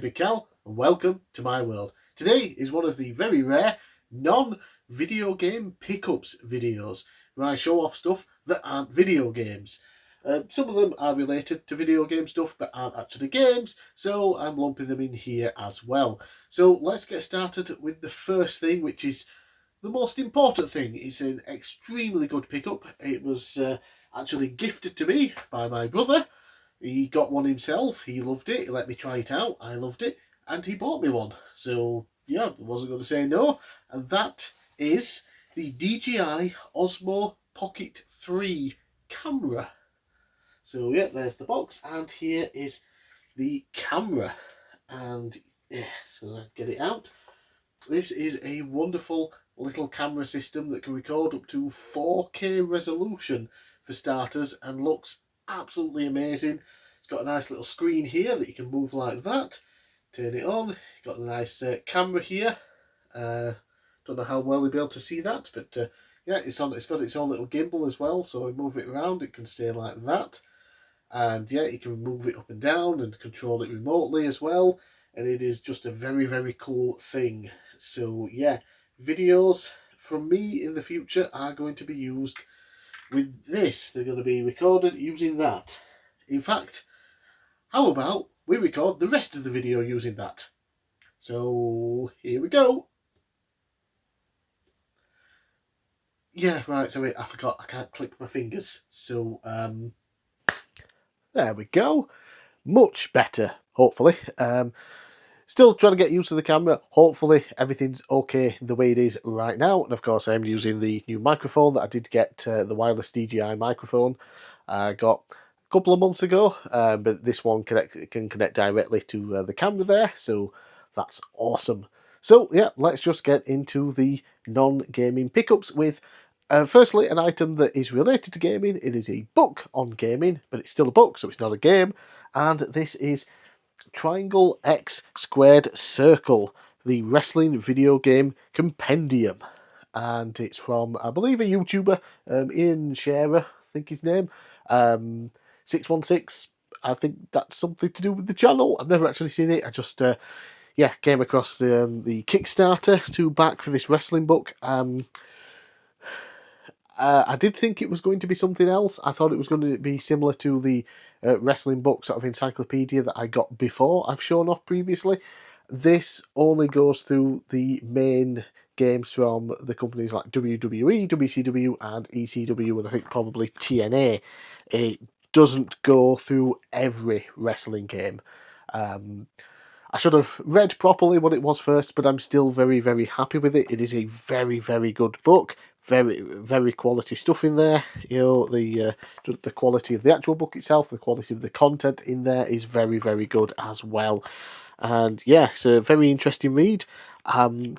bigcal and welcome to my world. Today is one of the very rare non-video game pickups videos where I show off stuff that aren't video games. Some of them are related to video game stuff but aren't actually games, so I'm lumping them in here as well. So let's get started with the first thing, which is the most important thing. It's an extremely good pickup. It was actually gifted to me by my brother. He got one himself, he loved it, he let me try it out, I loved it, and he bought me one. So yeah, I wasn't going to say no. And that is the DJI Osmo Pocket 3 camera. So yeah, there's the box, and here is the camera. And yeah, so I get it out. This is a wonderful little camera system that can record up to 4K resolution for starters and looks absolutely amazing. It's got a nice little screen here that you can move like that. Turn it on. You've got a nice camera here. Don't know how well you'll be able to see that, but yeah, it's got its own little gimbal as well, so you move it around, it can stay like that. And yeah, you can move it up and down and control it remotely as well. And it is just a very, very cool thing. So yeah, videos from me in the future are going to be used with this. They're going to be recorded using that. In fact, how about we record the rest of the video using that? So here we go. Yeah, right, so wait, I forgot, I can't click my fingers. So there we go. Much better, hopefully. Still trying to get used to the camera. Hopefully everything's okay the way it is right now. And of course I'm using the new microphone that I did get, the wireless DJI microphone. I got a couple of months ago, but this one can connect directly to the camera there. So that's awesome. So yeah, let's just get into the non-gaming pickups with firstly an item that is related to gaming. It is a book on gaming, but it's still a book, so it's not a game. And this is Triangle X Squared Circle, the wrestling video game compendium. And it's from, I believe, a YouTuber, Ian Sharer, I think his name, 616. I think that's something to do with the channel. I've never actually seen it. I just, yeah, came across the Kickstarter to back for this wrestling book. I did think it was going to be something else. I thought it was going to be similar to the wrestling book sort of encyclopedia that I got before I've shown off previously. This only goes through the main games from the companies like WWE, WCW and ECW, and I think probably TNA. It doesn't go through every wrestling game. I should have read properly what it was first, but I'm still very, very happy with it. It is a very, very good book. Very, very quality stuff in there. You know, the quality of the actual book itself, the quality of the content in there is very, very good as well. And yeah, it's a very interesting read. I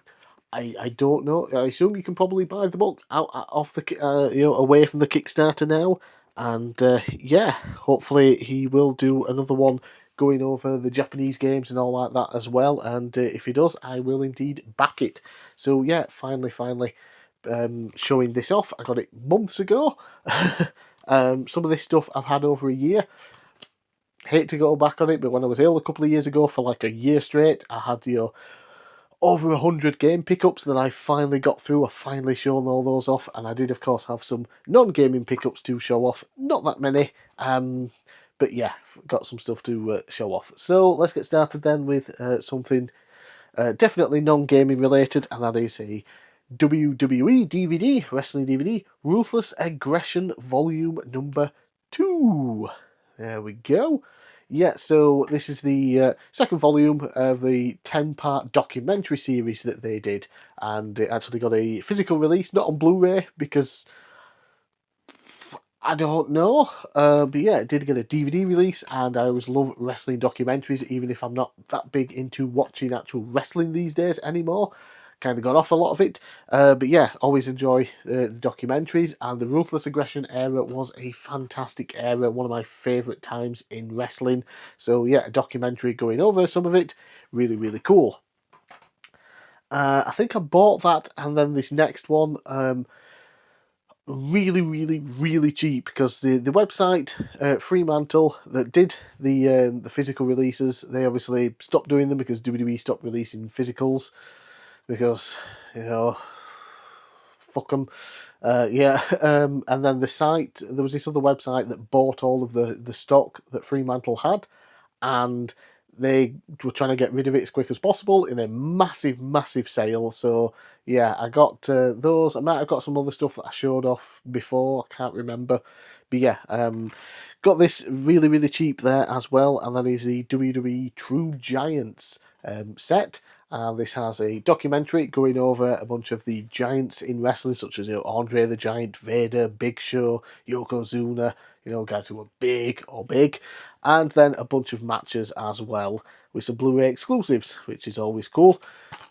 don't know. I assume you can probably buy the book out off the away from the Kickstarter now. And yeah, hopefully he will do another one going over the Japanese games and all like that as well. And if he does, I will indeed back it. So yeah, finally, showing this off. I got it months ago. Some of this stuff I've had over a year. Hate to go back on it, but when I was ill a couple of years ago for like a year straight, I had over 100 game pickups that I finally got through. I've finally shown all those off, and I did of course have some non-gaming pickups to show off. Not that many, but yeah, got some stuff to show off. So let's get started then with something definitely non-gaming related, and that is a WWE DVD, wrestling DVD, Ruthless Aggression Volume Number 2. There we go. Yeah, so this is the second volume of the 10-part documentary series that they did, and it actually got a physical release, not on Blu-ray, because I don't know, but yeah, it did get a DVD release, and I always love wrestling documentaries, even if I'm not that big into watching actual wrestling these days anymore. Kind of got off a lot of it, but yeah, always enjoy the documentaries, and the Ruthless Aggression era was a fantastic era, one of my favourite times in wrestling. So yeah, a documentary going over some of it, really, really cool. I think I bought that, and then this next one, really, really, really cheap, because the website Fremantle that did the physical releases, they obviously stopped doing them because WWE stopped releasing physicals, because, you know, fuck them. Yeah, and then the site, there was this other website that bought all of the stock that Fremantle had, and they were trying to get rid of it as quick as possible in a massive, massive sale. So yeah, I got those. I might have got some other stuff that I showed off before. I can't remember, but yeah, got this really, really cheap there as well. And that is the WWE True Giants set. And this has a documentary going over a bunch of the giants in wrestling, such as, you know, Andre the Giant, Vader, Big Show, Yokozuna, you know, guys who were big or big, and then a bunch of matches as well with some Blu-ray exclusives, which is always cool.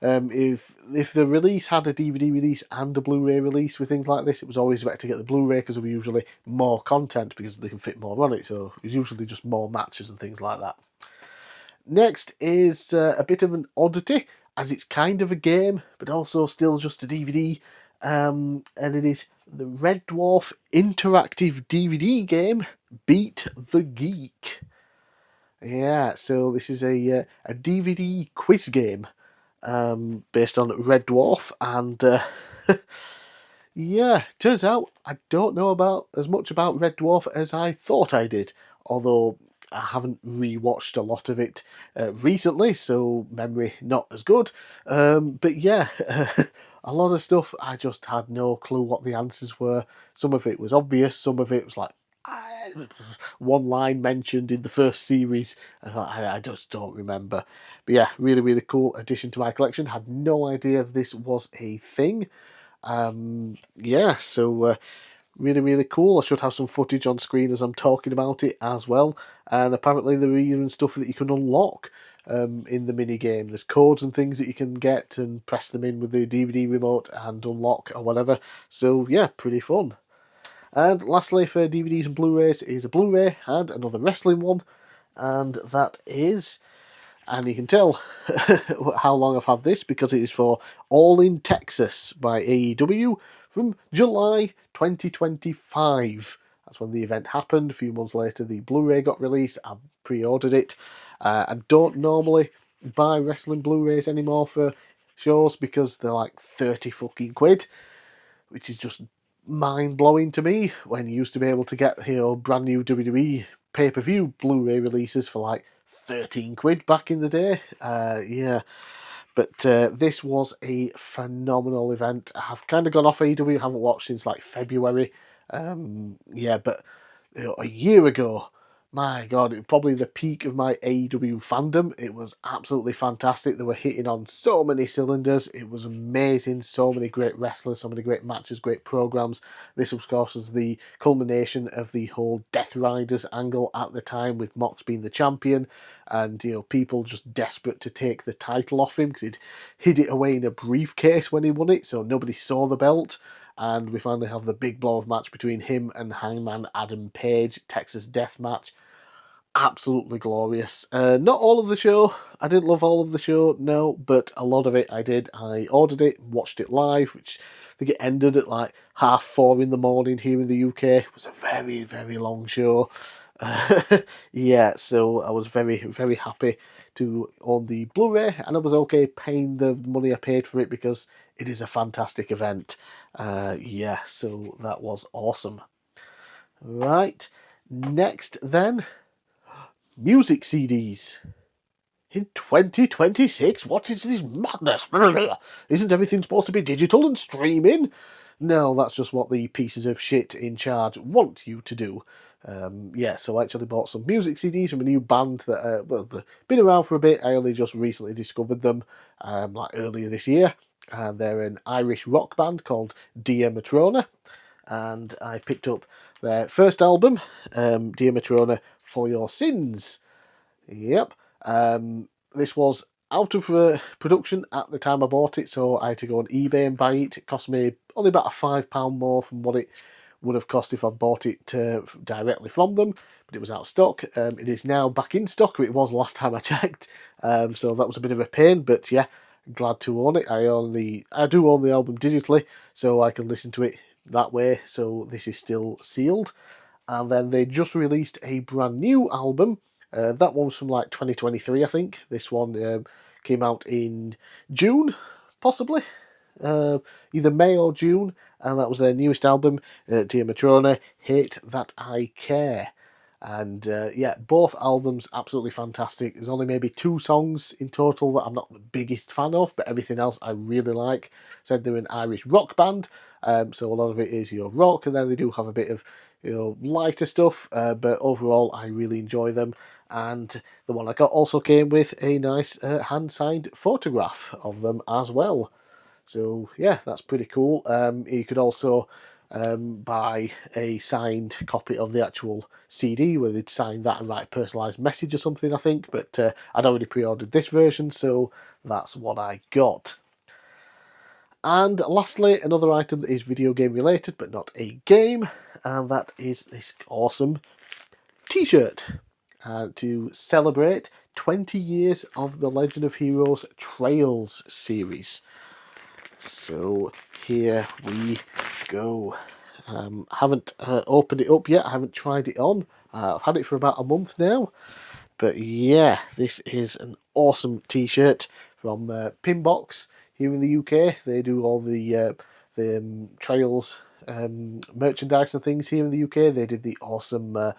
If the release had a DVD release and a Blu-ray release with things like this, it was always better to get the Blu-ray, because there were usually more content because they can fit more on it. So it was usually just more matches and things like that. Next is a bit of an oddity, as it's kind of a game, but also still just a DVD, and it is the Red Dwarf interactive DVD game, Beat the Geek. Yeah, so this is a DVD quiz game based on Red Dwarf, and yeah, turns out I don't know about as much about Red Dwarf as I thought I did, although I haven't rewatched a lot of it recently, so memory not as good. But yeah, a lot of stuff I just had no clue what the answers were. Some of it was obvious, some of it was like one line mentioned in the first series. I just don't remember. But yeah, really, really cool addition to my collection. Had no idea this was a thing. Yeah, so really, really cool. I should have some footage on screen as I'm talking about it as well. And apparently there are even stuff that you can unlock in the mini game. There's codes and things that you can get and press them in with the DVD remote and unlock or whatever. So yeah, pretty fun. And lastly, for DVDs and Blu-rays, is a Blu-ray and another wrestling one, and that is, and you can tell how long I've had this, because it is for All in Texas by AEW from July 2025. That's when the event happened. A few months later, the Blu-ray got released. I pre-ordered it. I don't normally buy wrestling Blu-rays anymore for shows, because they're like 30 fucking quid, which is just mind-blowing to me, when you used to be able to get, you know, brand new WWE pay-per-view Blu-ray releases for like 13 quid back in the day. Yeah, but this was a phenomenal event. I've kind of gone off AEW, haven't watched since like February. Yeah, but you know, a year ago, my God, it was probably the peak of my AEW fandom. It was absolutely fantastic. They were hitting on so many cylinders. It was amazing. So many great wrestlers, so many great matches, great programs. This, of course, was the culmination of the whole Death Riders angle at the time, with Mox being the champion, and, you know, people just desperate to take the title off him because he'd hid it away in a briefcase when he won it, so nobody saw the belt. And we finally have the big blow of match between him and Hangman Adam Page, Texas Death Match. Absolutely glorious. Not all of the show. I didn't love all of the show, no, but a lot of it I did. I ordered it, watched it live, which I think it ended at like 4:30 in the morning here in the UK. It was a very, very long show. Yeah, so I was very, very happy to own the Blu-ray, and I was okay paying the money I paid for it, because it is a fantastic event. Yeah, so that was awesome. Right, next then, music CDs. In 2026? What is this madness? Isn't everything supposed to be digital and streaming? No, that's just what the pieces of shit in charge want you to do. Yeah, so I actually bought some music CDs from a new band that, well, they've been around for a bit. I only just recently discovered them, like earlier this year. And they're an Irish rock band called Dia Matrona. And I picked up their first album, Dia Matrona, For Your Sins. Yep. This was out of production at the time I bought it, so I had to go on eBay and buy it. It cost me only about £5 more from what it would have cost if I bought it directly from them, but it was out of stock. It is now back in stock, or it was last time I checked, so that was a bit of a pain, but yeah, glad to own it. I do own the album digitally, so I can listen to it that way, so this is still sealed. And then they just released a brand new album. That one's from like 2023, I think. This one came out in June, possibly. Either May or June, and that was their newest album, Dear Matrona, Hate That I Care. And yeah, both albums absolutely fantastic. There's only maybe 2 songs in total that I'm not the biggest fan of, but everything else I really like. Said they're an Irish rock band, so a lot of it is rock, and then they do have a bit of lighter stuff. But overall, I really enjoy them. And the one I got also came with a nice hand signed photograph of them as well. So yeah, that's pretty cool. You could also buy a signed copy of the actual CD where they'd sign that and write a personalised message or something, I think. But I'd already pre-ordered this version, so that's what I got. And lastly, another item that is video game related, but not a game, and that is this awesome t-shirt to celebrate 20 years of the Legend of Heroes Trails series. So here we go. Haven't opened it up yet. I haven't tried it on. I've had it for about a month now. But yeah, this is an awesome t-shirt from Pinbox here in the UK. They do all the Trails merchandise and things here in the UK. They did the awesome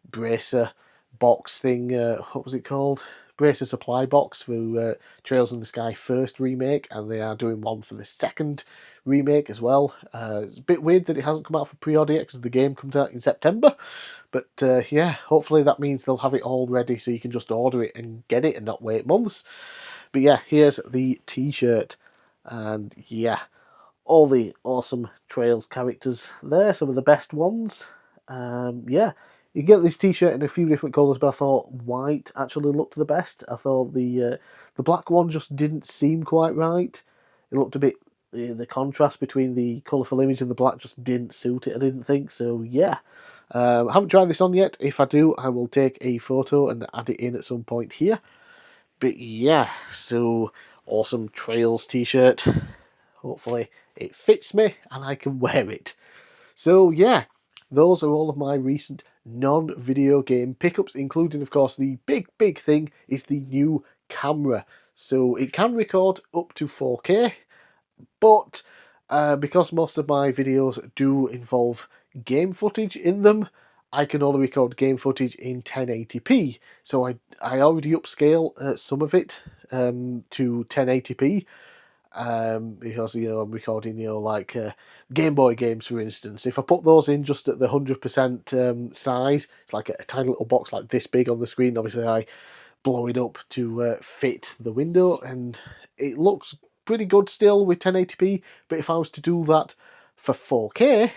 bracer box thing. What was it called? Bracer supply box for Trails in the Sky first remake, and they are doing one for the second remake as well. It's a bit weird that it hasn't come out for pre-order yet because the game comes out in September. But yeah, hopefully that means they'll have it all ready so you can just order it and get it and not wait months. But yeah, here's the t-shirt. And yeah, all the awesome Trails characters there, some of the best ones. Yeah, you get this t-shirt in a few different colours, but I thought white actually looked the best. I thought the black one just didn't seem quite right. It looked a bit, the contrast between the colourful image and the black just didn't suit it, I didn't think. So yeah, I haven't tried this on yet. If I do, I will take a photo and add it in at some point here. But yeah, so awesome Trails t-shirt. Hopefully it fits me and I can wear it. So yeah, those are all of my recent non-video game pickups, including, of course, the big thing is the new camera. So it can record up to 4K, but because most of my videos do involve game footage in them, I can only record game footage in 1080p. So I already upscale some of it to 1080p. Because I'm recording like Game Boy games, for instance. If I put those in just at the 100% size, it's like a tiny little box like this big on the screen. Obviously I blow it up to fit the window, and it looks pretty good still with 1080p. But if I was to do that for 4K,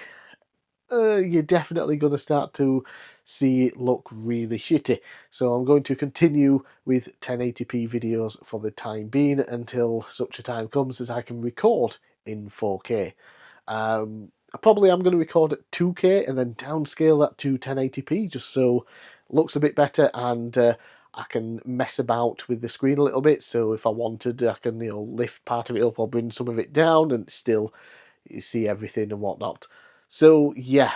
you're definitely going to start to see it look really shitty. So I'm going to continue with 1080p videos for the time being until such a time comes as I can record in 4K. Probably I'm going to record at 2K and then downscale that to 1080p just so it looks a bit better, and I can mess about with the screen a little bit. So if I wanted, I can lift part of it up or bring some of it down and still see everything and whatnot. So yeah,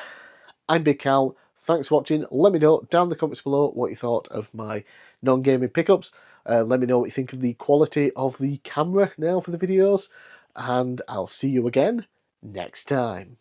I'm Big Cal. Thanks for watching. Let me know down in the comments below what you thought of my non-gaming pickups. Let me know what you think of the quality of the camera now for the videos, and I'll see you again next time.